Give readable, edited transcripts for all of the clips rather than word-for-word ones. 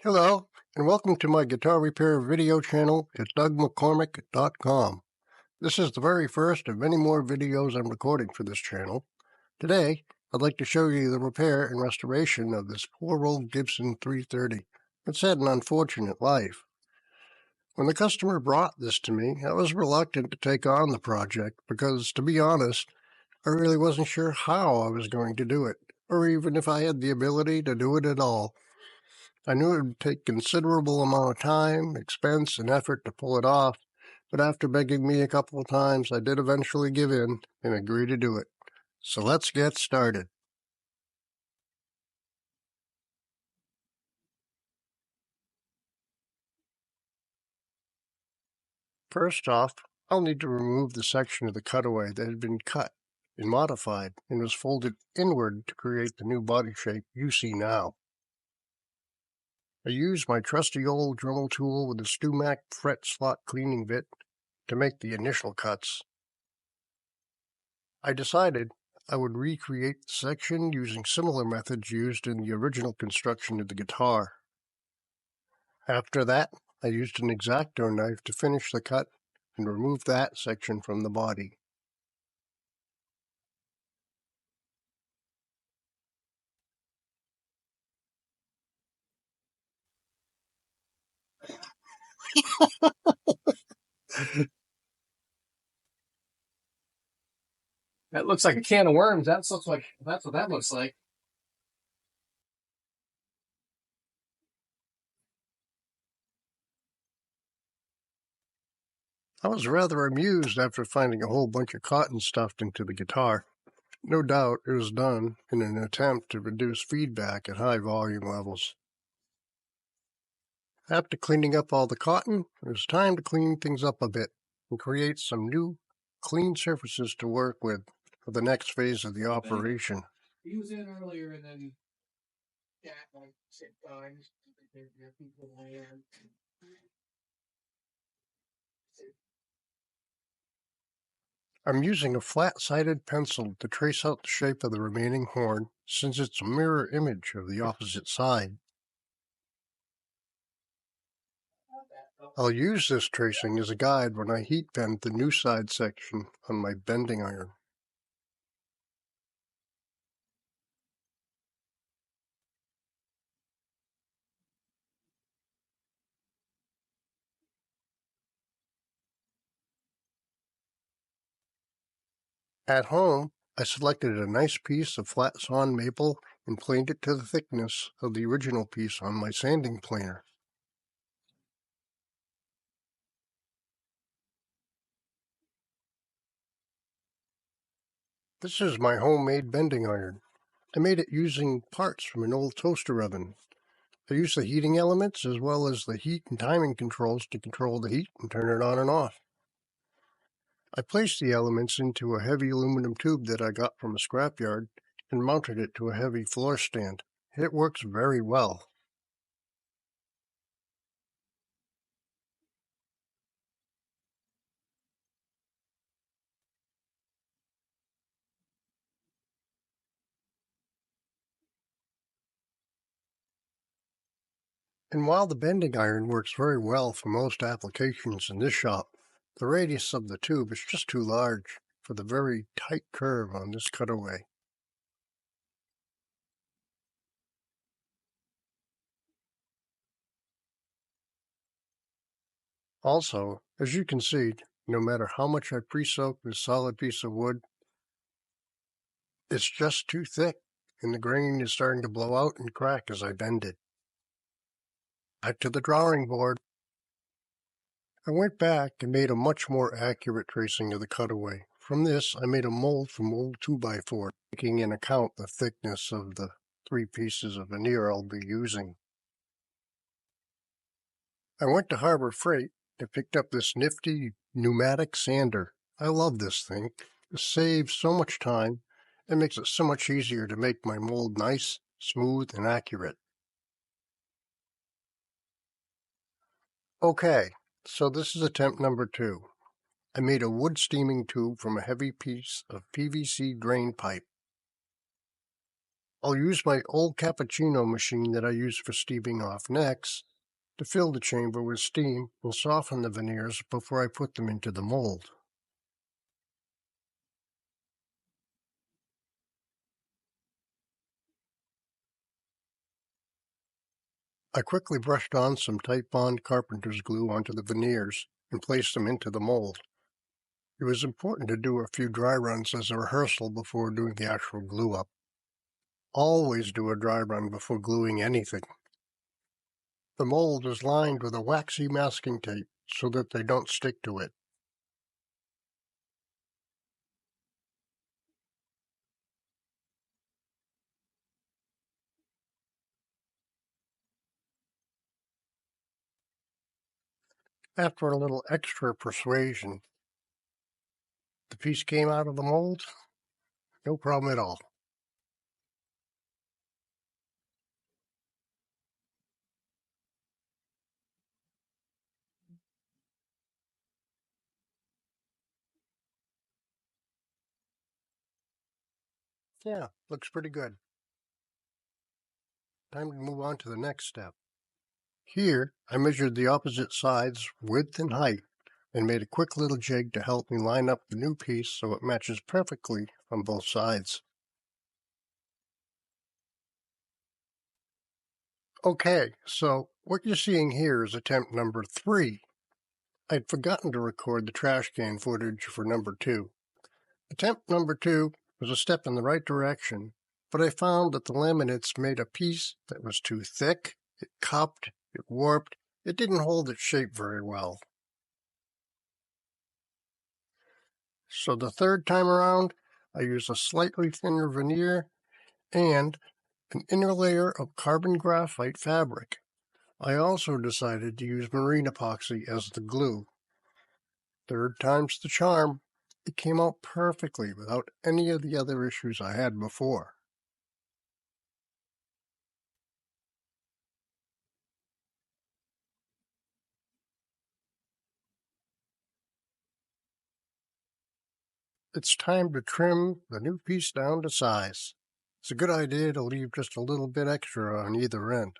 Hello, and welcome to my guitar repair video channel at DougMcCormick.com. This is the very first of many more videos I'm recording for this channel. Today, I'd like to show you the repair and restoration of this poor old Gibson 330. It's had an unfortunate life. When the customer brought this to me, I was reluctant to take on the project because, to be honest, I really wasn't sure how I was going to do it, or even if I had the ability to do it at all. I knew it would take considerable amount of time, expense, and effort to pull it off, but after begging me a couple of times, I did eventually give in and agree to do it. So let's get started. First off, I'll need to remove the section of the cutaway that had been cut and modified and was folded inward to create the new body shape you see now. I used my trusty old Dremel tool with a Stumac fret slot cleaning bit to make the initial cuts. I decided I would recreate the section using similar methods used in the original construction of the guitar. After that, I used an X-Acto knife to finish the cut and remove that section from the body. That looks like a can of worms. That's what that looks like. I was rather amused after finding a whole bunch of cotton stuffed into the guitar. No doubt it was done in an attempt to reduce feedback at high volume levels. After cleaning up all the cotton, it was time to clean things up a bit and create some new, clean surfaces to work with for the next phase of the operation. He was in earlier, and then Jack like 6 times. I'm using a flat-sided pencil to trace out the shape of the remaining horn, since it's a mirror image of the opposite side. I'll use this tracing as a guide when I heat bend the new side section on my bending iron. At home, I selected a nice piece of flat sawn maple and planed it to the thickness of the original piece on my sanding planer. This is my homemade bending iron. I made it using parts from an old toaster oven. I use the heating elements as well as the heat and timing controls to control the heat and turn it on and off. I placed the elements into a heavy aluminum tube that I got from a scrapyard and mounted it to a heavy floor stand. It works very well. And while the bending iron works very well for most applications in this shop, the radius of the tube is just too large for the very tight curve on this cutaway. Also, as you can see, no matter how much I pre-soak this solid piece of wood, it's just too thick, and the grain is starting to blow out and crack as I bend it. Back to the drawing board. I went back and made a much more accurate tracing of the cutaway. From this, I made a mold from old 2x4, taking into account the thickness of the 3 pieces of veneer I'll be using. I went to Harbor Freight and picked up this nifty pneumatic sander. I love this thing. It saves so much time and makes it so much easier to make my mold nice, smooth, and accurate. Okay, so this is attempt number 2. I made a wood steaming tube from a heavy piece of PVC drain pipe. I'll use my old cappuccino machine that I use for steaming off necks to fill the chamber with steam and soften the veneers before I put them into the mold. I quickly brushed on some Type Bond carpenter's glue onto the veneers and placed them into the mold. It was important to do a few dry runs as a rehearsal before doing the actual glue up. Always do a dry run before gluing anything. The mold is lined with a waxy masking tape so that they don't stick to it. After a little extra persuasion, the piece came out of the mold. No problem at all. Yeah, looks pretty good. Time to move on to the next step. Here, I measured the opposite sides, width and height, and made a quick little jig to help me line up the new piece so it matches perfectly on both sides. Okay, so what you're seeing here is attempt number 3. I'd forgotten to record the trash can footage for number 2. Attempt number 2 was a step in the right direction, but I found that the laminates made a piece that was too thick, it cupped, it warped, it didn't hold its shape very well. So the third time around, I used a slightly thinner veneer and an inner layer of carbon graphite fabric. I also decided to use marine epoxy as the glue. Third time's the charm. It came out perfectly without any of the other issues I had before. It's time to trim the new piece down to size. It's a good idea to leave just a little bit extra on either end.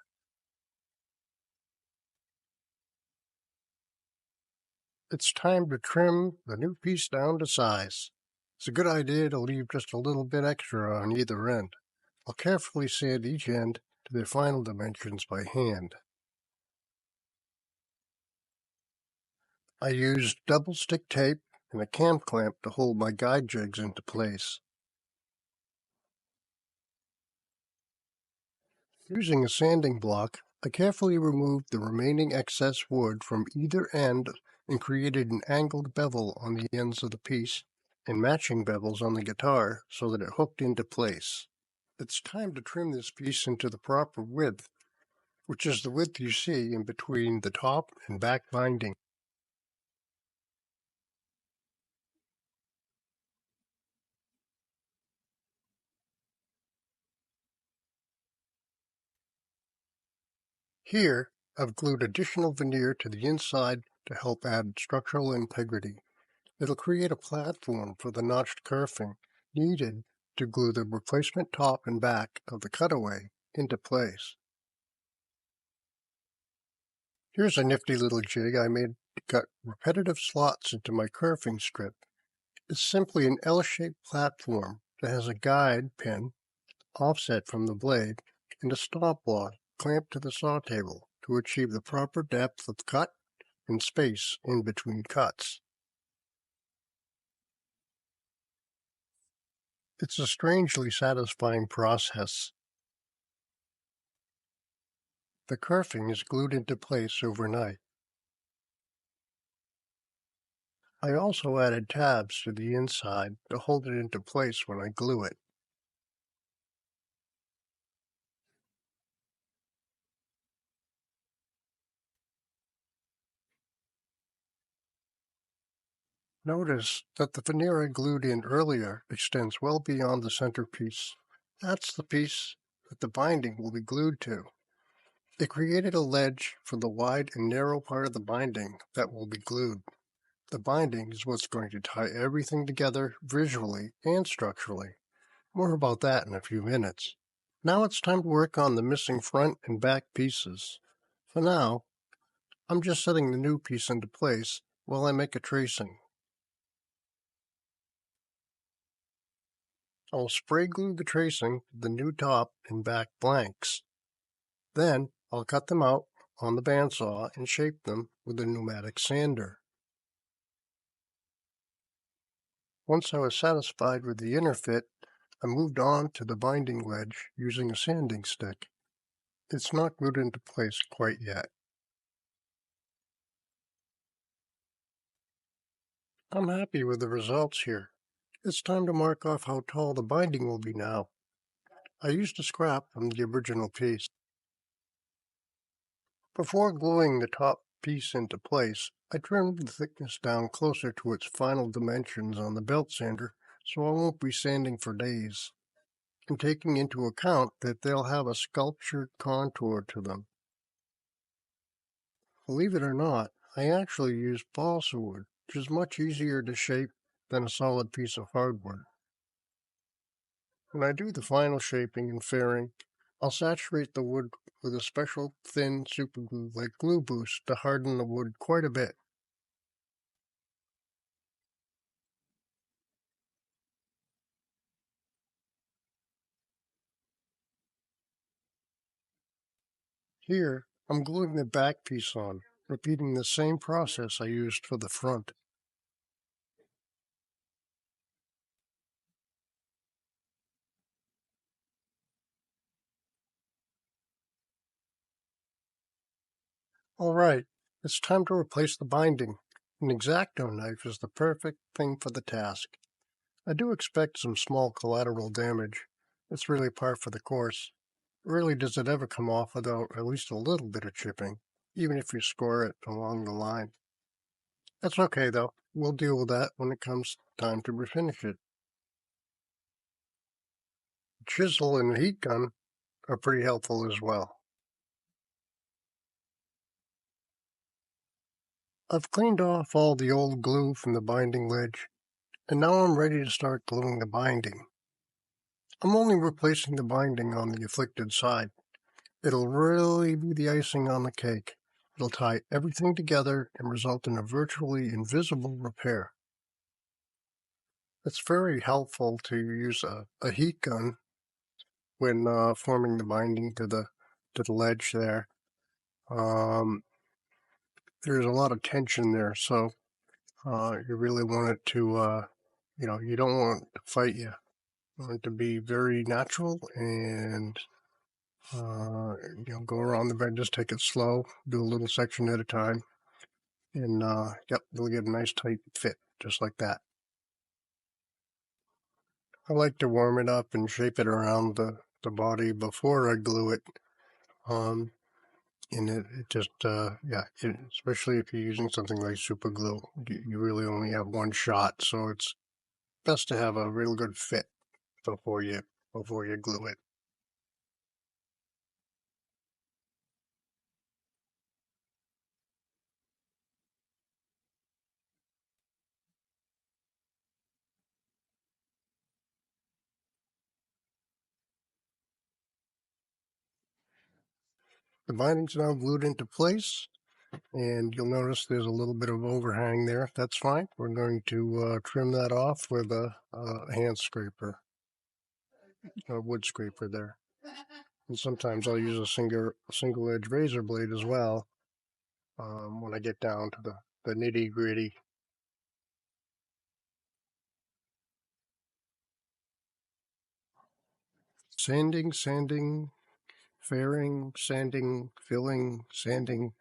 It's time to trim the new piece down to size. It's a good idea to leave just a little bit extra on either end. I'll carefully sand each end to their final dimensions by hand. I used double stick tape and a cam clamp to hold my guide jigs into place. Using a sanding block, I carefully removed the remaining excess wood from either end and created an angled bevel on the ends of the piece and matching bevels on the guitar so that it hooked into place. It's time to trim this piece into the proper width, which is the width you see in between the top and back binding. Here, I've glued additional veneer to the inside to help add structural integrity. It'll create a platform for the notched kerfing needed to glue the replacement top and back of the cutaway into place. Here's a nifty little jig I made to cut repetitive slots into my kerfing strip. It's simply an L-shaped platform that has a guide pin offset from the blade and a stop block clamped to the saw table to achieve the proper depth of cut and space in between cuts. It's a strangely satisfying process. The kerfing is glued into place overnight. I also added tabs to the inside to hold it into place when I glue it. Notice that the veneer I glued in earlier extends well beyond the centerpiece. That's the piece that the binding will be glued to. It created a ledge for the wide and narrow part of the binding that will be glued. The binding is what's going to tie everything together visually and structurally. More about that in a few minutes. Now it's time to work on the missing front and back pieces. For now, I'm just setting the new piece into place while I make a tracing. I'll spray glue the tracing to the new top and back blanks. Then I'll cut them out on the bandsaw and shape them with a pneumatic sander. Once I was satisfied with the inner fit, I moved on to the binding ledge using a sanding stick. It's not glued into place quite yet. I'm happy with the results here. It's time to mark off how tall the binding will be now. I used a scrap from the original piece. Before gluing the top piece into place, I trimmed the thickness down closer to its final dimensions on the belt sander so I won't be sanding for days, and taking into account that they'll have a sculptured contour to them. Believe it or not, I actually use balsa wood, which is much easier to shape than a solid piece of hardwood. When I do the final shaping and fairing, I'll saturate the wood with a special thin superglue like Glue Boost to harden the wood quite a bit. Here, I'm gluing the back piece on, repeating the same process I used for the front. Alright, it's time to replace the binding. An X-Acto knife is the perfect thing for the task. I do expect some small collateral damage. It's really par for the course. Rarely does it ever come off without at least a little bit of chipping, even if you score it along the line. That's okay though, we'll deal with that when it comes time to refinish it. Chisel and heat gun are pretty helpful as well. I've cleaned off all the old glue from the binding ledge, and now I'm ready to start gluing the binding. I'm only replacing the binding on the afflicted side. It'll really be the icing on the cake. It'll tie everything together and result in a virtually invisible repair. It's very helpful to use a heat gun when forming the binding to the ledge there. There's a lot of tension there, so you really want it to, you don't want it to fight you. You want it to be very natural and, go around the bend, just take it slow, do a little section at a time, and, yep, you'll get a nice tight fit, just like that. I like to warm it up and shape it around the body before I glue it. And it just, especially if you're using something like super glue, you really only have one shot, so it's best to have a real good fit before you glue it. The binding's now glued into place, and you'll notice there's a little bit of overhang there. That's fine. We're going to trim that off with a hand scraper, a wood scraper there. And sometimes I'll use a single edge razor blade as well when I get down to the nitty gritty. Sanding, fairing, sanding, filling, sanding.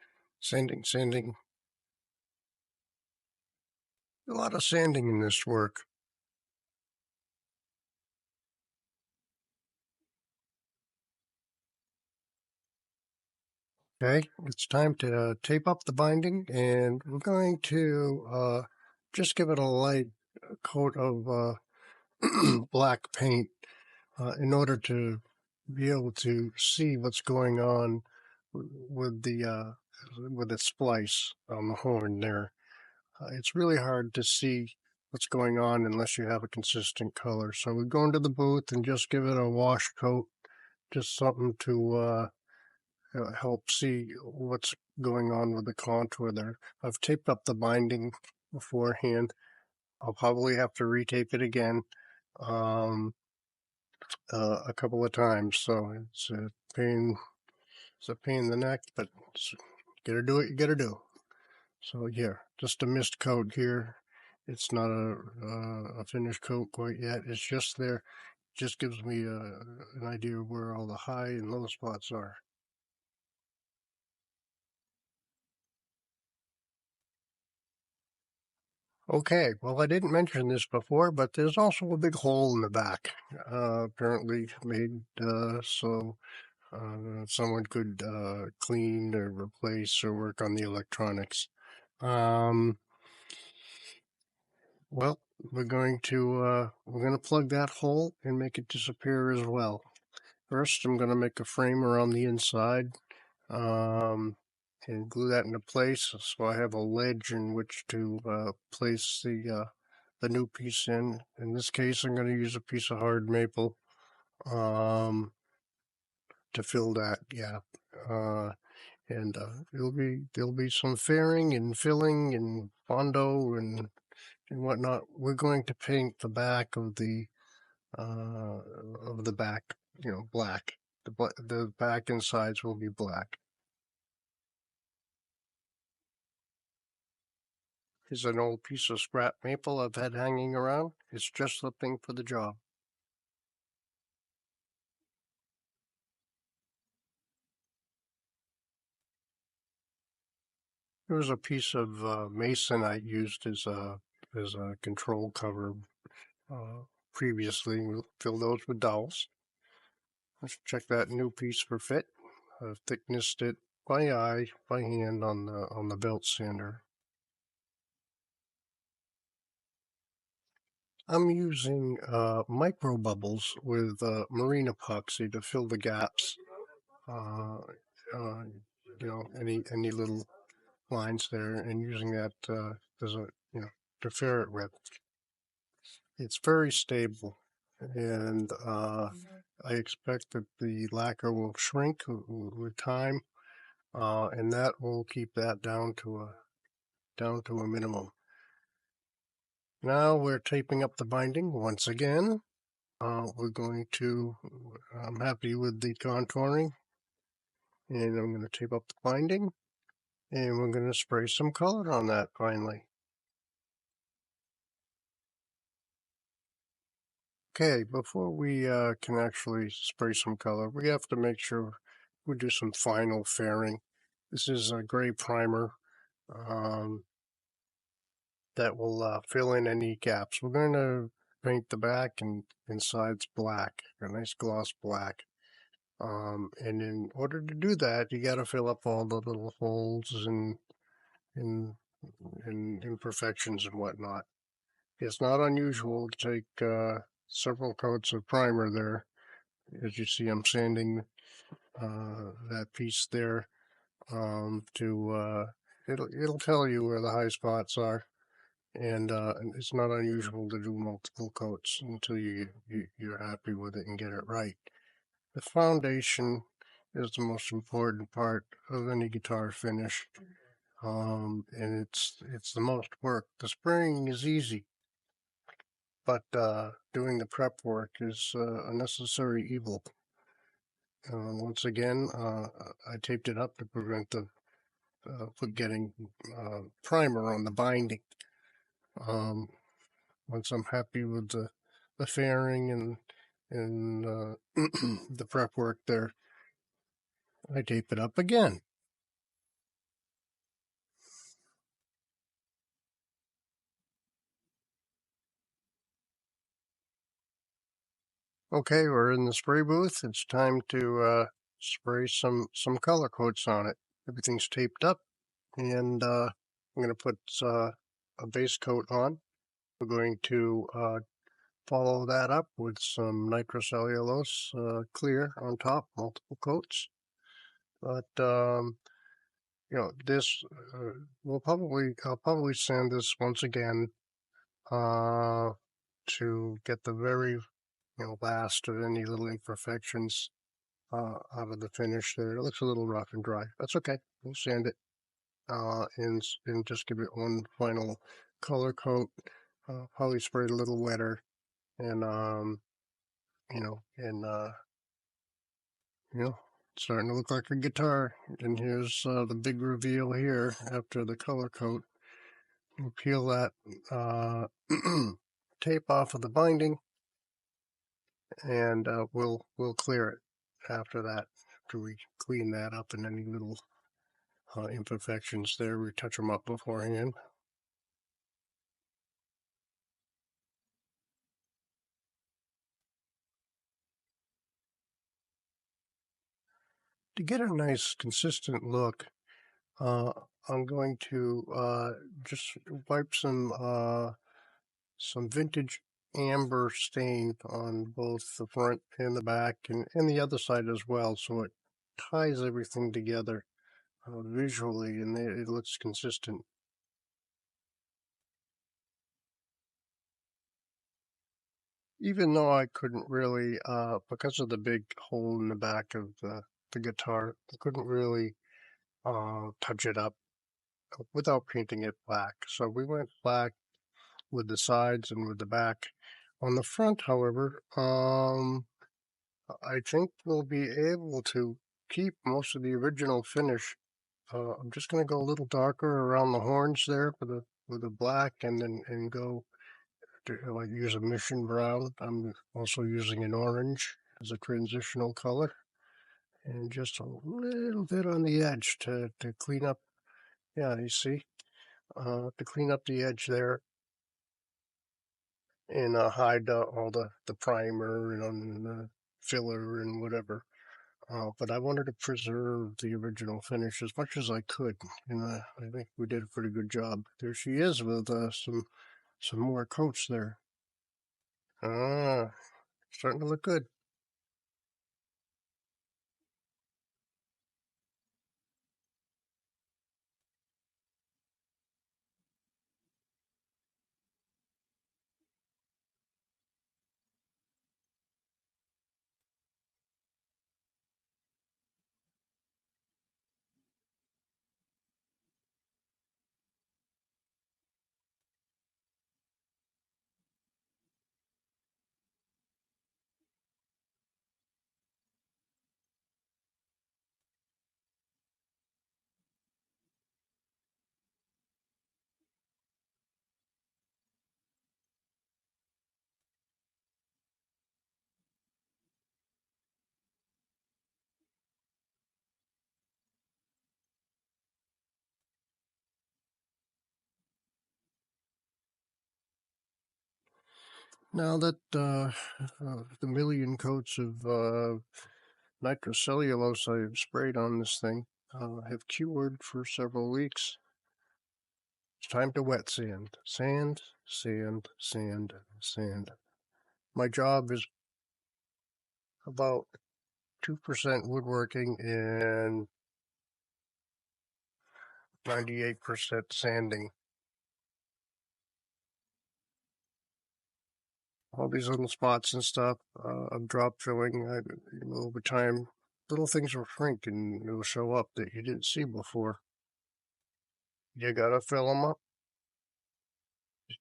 A lot of sanding in this work. Okay, it's time to tape up the binding, and we're going to just give it a light coat of black paint in order to be able to see what's going on with the splice on the horn there. It's really hard to see what's going on unless you have a consistent color. So we go into the booth and just give it a wash coat just something to help see what's going on with the contour there. I've taped up the binding beforehand. I'll probably have to retape it again a couple of times, so it's a pain. It's a pain in the neck, but you gotta do what you gotta do. So yeah, just a mist coat here. It's not a finished coat quite yet. It's just there. It just gives me an idea of where all the high and low spots are. Okay, well, I didn't mention this before, but there's also a big hole in the back, apparently made so someone could clean or replace or work on the electronics. Well, we're going to plug that hole and make it disappear as well. First, I'm going to make a frame around the inside and glue that into place, so I have a ledge in which to place the new piece in. In this case, I'm going to use a piece of hard maple to fill that gap. And there'll be some fairing and filling and bondo and whatnot. We're going to paint the back of the back, black. The back and sides will be black. Here's an old piece of scrap maple I've had hanging around. It's just the thing for the job. There was a piece of masonite used as a control cover previously. We'll fill those with dowels. Let's check that new piece for fit. I've thicknessed it by eye, by hand on the belt sander. I'm using micro bubbles with marine epoxy to fill the gaps. Any little lines there, and using that as a to fill it with. It's very stable, and I expect that the lacquer will shrink with time, and that will keep that down to a minimum. Now we're taping up the binding once again. We're going to, I'm happy with the contouring, and I'm going to tape up the binding, and we're going to spray some color on that finally. Okay, before we can actually spray some color, we have to make sure we do some final fairing. This is a gray primer that will fill in any gaps. We're going to paint the back and sides black, a nice gloss black. And in order to do that, you got to fill up all the little holes and imperfections and whatnot. It's not unusual to take several coats of primer there. As you see, I'm sanding that piece there it'll tell you where the high spots are, and it's not unusual to do multiple coats until you're happy with it and get it right. The foundation is the most important part of any guitar finish, and it's the most work. The spraying is easy, but doing the prep work is a necessary evil. Once again, I taped it up to prevent the getting primer on the binding. Once I'm happy with the fairing and the prep work there, I tape it up again. Okay, we're in the spray booth. It's time to spray some color coats on it. Everything's taped up, and I'm going to put a base coat on. We're going to follow that up with some nitrocellulose clear on top, multiple coats. But this I'll probably sand this once again to get the very last of any little imperfections out of the finish there. It looks a little rough and dry. That's okay. We'll sand it and just give it one final color coat. Probably spray it a little wetter, and you know, it's starting to look like a guitar. And here's the big reveal here after the color coat. We'll peel that tape off of the binding, and we'll clear it after that. After we clean that up and any little imperfections there, we touch them up beforehand. To get a nice consistent look, I'm going to just wipe some vintage amber stain on both the front and the back and the other side as well, so it ties everything together visually and it looks consistent. Even though I couldn't really, because of the big hole in the back of the guitar, I couldn't really touch it up without painting it black. So we went black with the sides and with the back. On the front, however, I think we'll be able to keep most of the original finish. I'm just going to go a little darker around the horns there with the black, and then go to like use a mission brown. I'm also using an orange as a transitional color, and just a little bit on the edge to clean up. Yeah, you see, to clean up the edge there and hide all the primer and the filler and whatever. But I wanted to preserve the original finish as much as I could, and I think we did a pretty good job. There she is with some more coats there. Ah, starting to look good. Now that the million coats of nitrocellulose I've sprayed on this thing have cured for several weeks, it's time to wet sand. Sand, sand, sand, sand. My job is about 2% woodworking and 98% sanding. All these little spots and stuff, I'm drop filling. Over time, little things will shrink and it'll show up that you didn't see before. You gotta fill them up.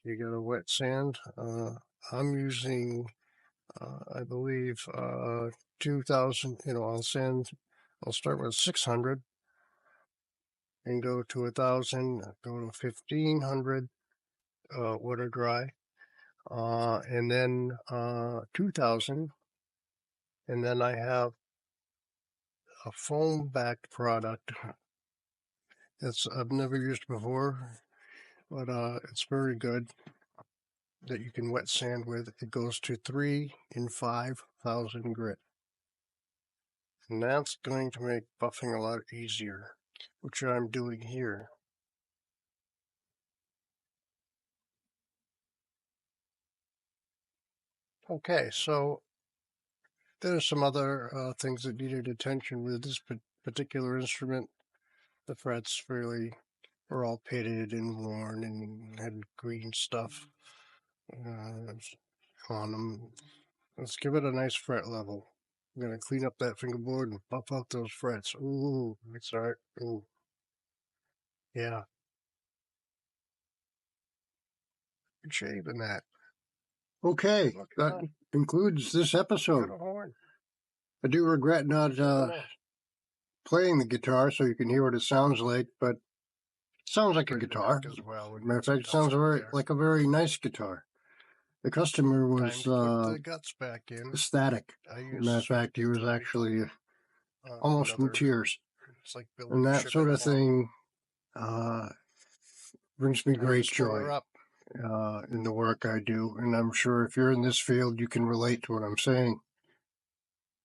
You gotta wet sand. I'm using, I believe, 2,000. I'll start with 600 and go to 1,000, go to 1,500 water dry, and then 2,000, and then I have a foam backed product that's I've never used before, but it's very good that you can wet sand with. It goes to 3 in 5,000 grit, and that's going to make buffing a lot easier, which I'm doing here. Okay, so there's some other things that needed attention with this particular instrument. The frets really were all pitted and worn and had green stuff on them. Let's give it a nice fret level. I'm going to clean up that fingerboard and buff out those frets. Ooh, that's all right. Ooh. Yeah. Good shave in that. Okay, that concludes this episode. I do regret not playing the guitar so you can hear what it sounds like, but it sounds like a guitar. As well. Matter of fact, it sounds like a very nice guitar. The customer was put the guts back in. ecstatic. Matter of fact, he was actually almost in tears. It's like And that sort of thing brings me great joy in the work I do. And I'm sure if you're in this field, you can relate to what I'm saying.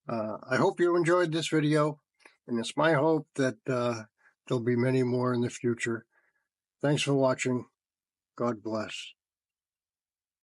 I hope you enjoyed this video, and it's my hope that there'll be many more in the future. Thanks for watching. God bless.